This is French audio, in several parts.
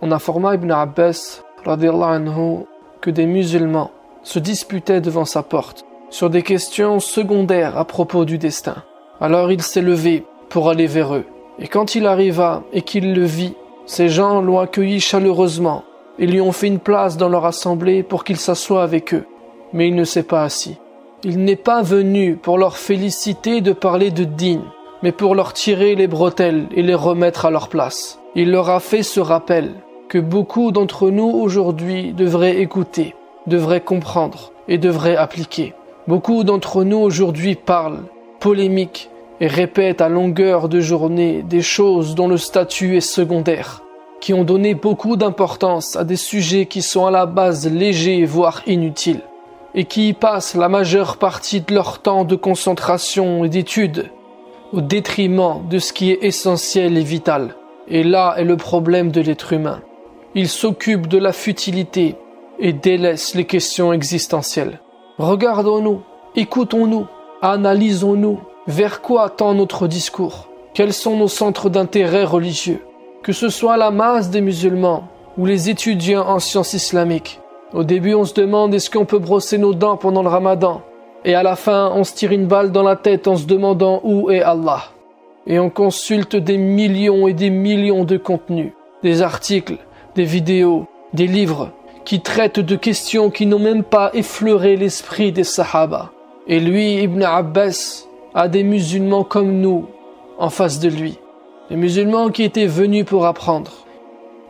On informa Ibn Abbas radiyallahu anhu que des musulmans se disputaient devant sa porte sur des questions secondaires à propos du destin. Alors il s'est levé pour aller vers eux. Et quand il arriva et qu'il le vit, ces gens l'ont accueilli chaleureusement et lui ont fait une place dans leur assemblée pour qu'il s'assoie avec eux. Mais il ne s'est pas assis. Il n'est pas venu pour leur féliciter de parler de din, mais pour leur tirer les bretelles et les remettre à leur place. Il leur a fait ce rappel que beaucoup d'entre nous aujourd'hui devraient écouter, devraient comprendre et devraient appliquer. Beaucoup d'entre nous aujourd'hui parlent, polémiquent et répètent à longueur de journée des choses dont le statut est secondaire, qui ont donné beaucoup d'importance à des sujets qui sont à la base légers voire inutiles, et qui y passent la majeure partie de leur temps de concentration et d'étude, au détriment de ce qui est essentiel et vital. Et là est le problème de l'être humain. Il s'occupe de la futilité et délaisse les questions existentielles. Regardons-nous, écoutons-nous, analysons-nous. Vers quoi tend notre discours? Quels sont nos centres d'intérêt religieux? Que ce soit la masse des musulmans ou les étudiants en sciences islamiques. Au début, on se demande est-ce qu'on peut brosser nos dents pendant le ramadan? Et à la fin, on se tire une balle dans la tête en se demandant où est Allah. Et on consulte des millions et des millions de contenus, des articles, des vidéos, des livres qui traitent de questions qui n'ont même pas effleuré l'esprit des Sahaba. Et lui, Ibn Abbas, a des musulmans comme nous en face de lui. Des musulmans qui étaient venus pour apprendre.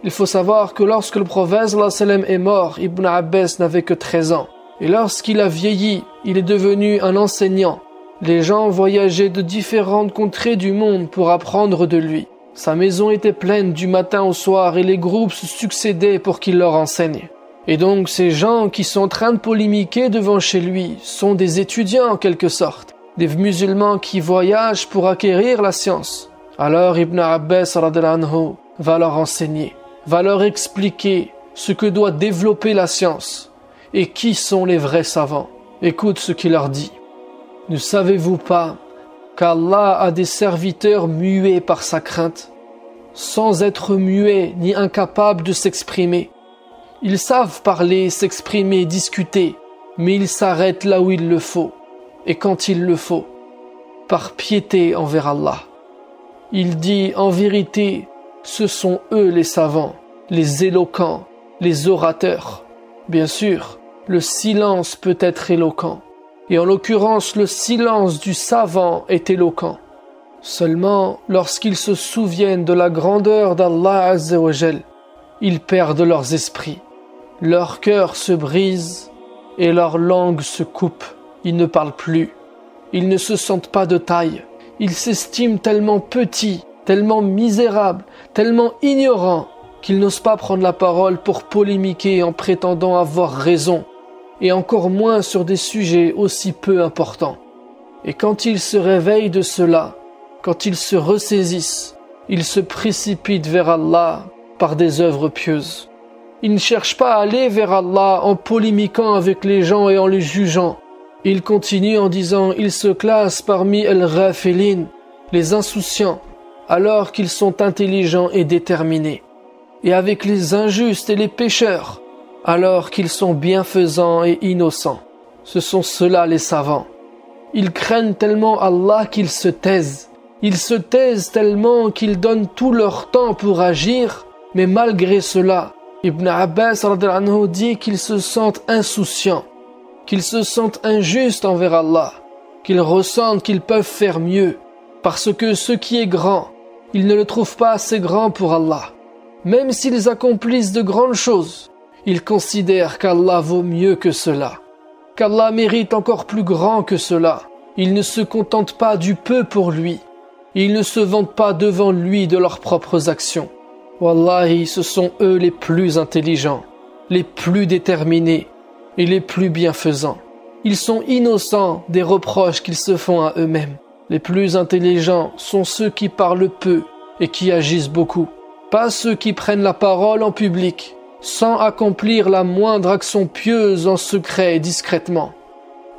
Il faut savoir que lorsque le prophète sallallahu alayhi wa sallam est mort, Ibn Abbas n'avait que 13 ans. Et lorsqu'il a vieilli, il est devenu un enseignant. Les gens voyageaient de différentes contrées du monde pour apprendre de lui. Sa maison était pleine du matin au soir et les groupes se succédaient pour qu'il leur enseigne. Et donc ces gens qui sont en train de polémiquer devant chez lui sont des étudiants en quelque sorte, des musulmans qui voyagent pour acquérir la science. Alors Ibn Abbas radhiyallahu anhu va leur enseigner, va leur expliquer ce que doit développer la science et qui sont les vrais savants. Écoute ce qu'il leur dit. Ne savez-vous pas qu'Allah a des serviteurs muets par sa crainte, sans être muets ni incapables de s'exprimer? Ils savent parler, s'exprimer, discuter, mais ils s'arrêtent là où il le faut, et quand il le faut, par piété envers Allah. Il dit, en vérité, ce sont eux les savants, les éloquents, les orateurs. Bien sûr, le silence peut être éloquent, et en l'occurrence, le silence du savant est éloquent. Seulement, lorsqu'ils se souviennent de la grandeur d'Allah Azza wa Jal, ils perdent leurs esprits. Leur cœur se brise et leur langue se coupe. Ils ne parlent plus. Ils ne se sentent pas de taille. Ils s'estiment tellement petits, tellement misérables, tellement ignorants qu'ils n'osent pas prendre la parole pour polémiquer en prétendant avoir raison, et encore moins sur des sujets aussi peu importants. Et quand ils se réveillent de cela, quand ils se ressaisissent, ils se précipitent vers Allah par des œuvres pieuses. Ils ne cherchent pas à aller vers Allah en polémiquant avec les gens et en les jugeant. Ils continuent en disant « Ils se classent parmi al-ghafilin », les insouciants, alors qu'ils sont intelligents et déterminés. Et avec les injustes et les pécheurs, alors qu'ils sont bienfaisants et innocents. Ce sont ceux-là les savants. Ils craignent tellement Allah qu'ils se taisent. Ils se taisent tellement qu'ils donnent tout leur temps pour agir, mais malgré cela, Ibn Abbas radhiyallahu anhu dit qu'ils se sentent insouciants, qu'ils se sentent injustes envers Allah, qu'ils ressentent qu'ils peuvent faire mieux, parce que ce qui est grand, ils ne le trouvent pas assez grand pour Allah. Même s'ils accomplissent de grandes choses, ils considèrent qu'Allah vaut mieux que cela, qu'Allah mérite encore plus grand que cela. Ils ne se contentent pas du peu pour lui, ils ne se vantent pas devant lui de leurs propres actions. Wallahi, ce sont eux les plus intelligents, les plus déterminés et les plus bienfaisants. Ils sont innocents des reproches qu'ils se font à eux-mêmes. Les plus intelligents sont ceux qui parlent peu et qui agissent beaucoup, pas ceux qui prennent la parole en public, sans accomplir la moindre action pieuse en secret et discrètement.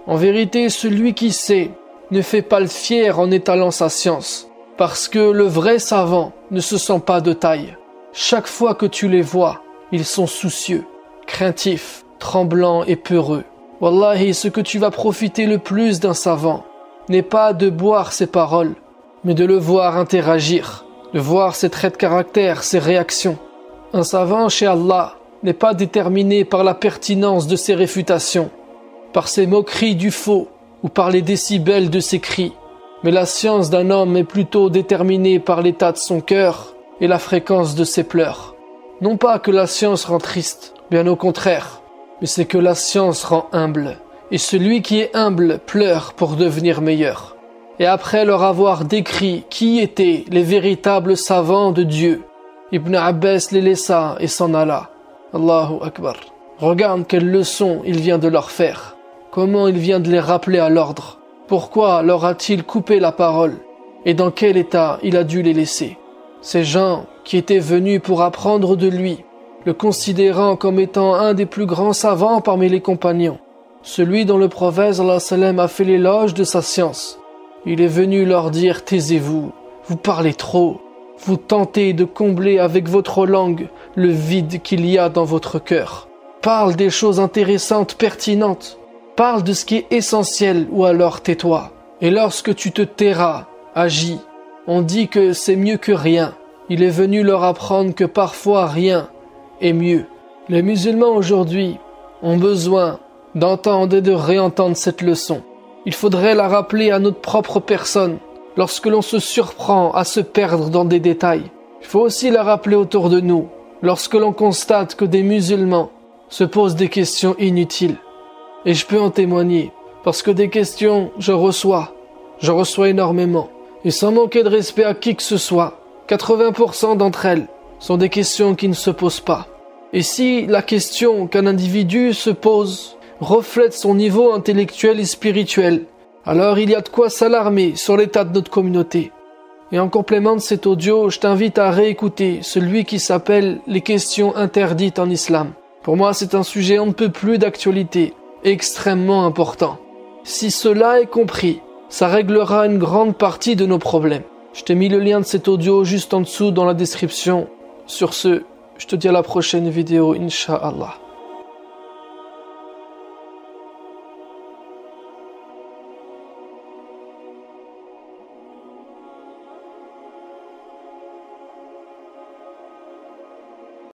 En vérité, celui qui sait ne fait pas le fier en étalant sa science, parce que le vrai savant ne se sent pas de taille. chaque fois que tu les vois, ils sont soucieux, craintifs, tremblants et peureux. Wallahi, ce que tu vas profiter le plus d'un savant n'est pas de boire ses paroles, mais de le voir interagir, de voir ses traits de caractère, ses réactions. Un savant chez Allah n'est pas déterminé par la pertinence de ses réfutations, par ses moqueries du faux ou par les décibels de ses cris, mais la science d'un homme est plutôt déterminée par l'état de son cœur et la fréquence de ses pleurs. Non pas que la science rend triste, bien au contraire, mais c'est que la science rend humble, et celui qui est humble pleure pour devenir meilleur. Et après leur avoir décrit qui étaient les véritables savants de Dieu, Ibn Abbas les laissa et s'en alla. Allahu Akbar. Regarde quelle leçon il vient de leur faire. Comment il vient de les rappeler à l'ordre. Pourquoi leur a-t-il coupé la parole? Et dans quel état il a dû les laisser? Ces gens qui étaient venus pour apprendre de lui, le considérant comme étant un des plus grands savants parmi les compagnons, celui dont le prophète sallallahu alayhi wa sallam a fait l'éloge de sa science. Il est venu leur dire: taisez-vous, vous parlez trop, vous tentez de combler avec votre langue le vide qu'il y a dans votre cœur. Parle des choses intéressantes, pertinentes, parle de ce qui est essentiel ou alors tais-toi. Et lorsque tu te tairas, agis. On dit que c'est mieux que rien. Il est venu leur apprendre que parfois rien est mieux. Les musulmans aujourd'hui ont besoin d'entendre et de réentendre cette leçon. Il faudrait la rappeler à notre propre personne lorsque l'on se surprend à se perdre dans des détails. Il faut aussi la rappeler autour de nous lorsque l'on constate que des musulmans se posent des questions inutiles. Et je peux en témoigner, parce que des questions, j'en reçois énormément. Et sans manquer de respect à qui que ce soit, 80% d'entre elles sont des questions qui ne se posent pas. Et si la question qu'un individu se pose reflète son niveau intellectuel et spirituel, alors il y a de quoi s'alarmer sur l'état de notre communauté. Et en complément de cet audio, je t'invite à réécouter celui qui s'appelle « Les questions interdites en islam ». Pour moi, c'est un sujet on ne peut plus d'actualité, extrêmement important. Si cela est compris, ça réglera une grande partie de nos problèmes. Je t'ai mis le lien de cet audio juste en dessous dans la description. Sur ce, je te dis à la prochaine vidéo, Inch'Allah.